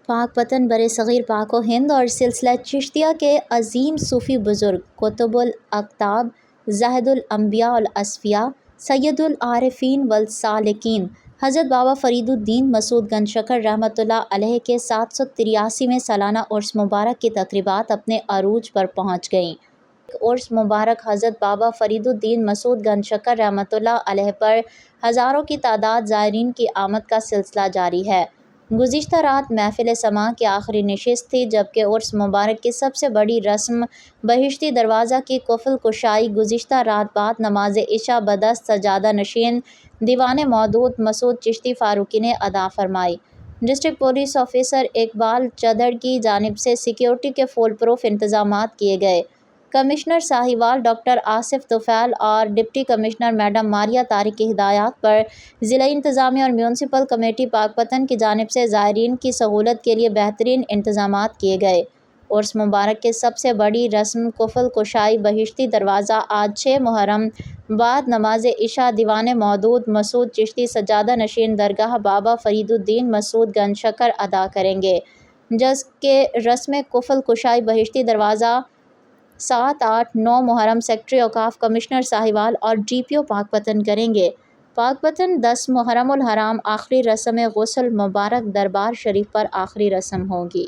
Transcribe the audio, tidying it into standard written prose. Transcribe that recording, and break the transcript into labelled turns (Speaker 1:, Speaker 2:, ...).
Speaker 1: پاک پتن بر صغیر پاک و ہند اور سلسلہ چشتیہ کے عظیم صوفی بزرگ قطب الاقطاب زاہد الانبیاء والاصفیاء سید العارفین والسالکین حضرت بابا فرید الدین مسعود گنج شکر رحمۃ اللہ علیہ کے 783ویں سالانہ عرس مبارک کی تقریبات اپنے عروج پر پہنچ گئیں۔ عرس مبارک حضرت بابا فرید الدین مسعود گنج شکر رحمۃ اللہ علیہ پر ہزاروں کی تعداد زائرین کی آمد کا سلسلہ جاری ہے۔ گزشتہ رات محفل سماع کی آخری نشست تھی، جبکہ عرس مبارک کی سب سے بڑی رسم بہشتی دروازہ کی قفل کشائی گزشتہ رات بعد نماز عشاء بدست سجادہ نشین دیوان مودود مسعود چشتی فاروقی نے ادا فرمائی۔ ڈسٹرکٹ پولیس آفیسر اقبال چدھڑ کی جانب سے سیکیورٹی کے فول پروف انتظامات کیے گئے۔ کمشنر ساہیوال ڈاکٹر آصف طفیل اور deputy commissioner madam Maria Tariq کی ہدایات پر ضلعی انتظامیہ اور میونسپل کمیٹی پاکپتن کی جانب سے زائرین کی سہولت کے لیے بہترین انتظامات کیے گئے۔ عرس مبارک کی سب سے بڑی رسم قفل کشائی بہشتی دروازہ آج 6 محرم بعد نماز عشاء دیوان مودود مسعود چشتی سجادہ نشین درگاہ بابا فرید الدین مسعود گنج شکر ادا کریں گے، جبکہ رسم قفل کشائی بہشتی دروازہ 7، 8، 9 محرم سیکرٹری اوقاف کمشنر ساہیوال اور ڈی پی او پاکپتن کریں گے۔ پاکپتن 10 محرم الحرام آخری رسم غسل مبارک دربار شریف پر آخری رسم ہوگی۔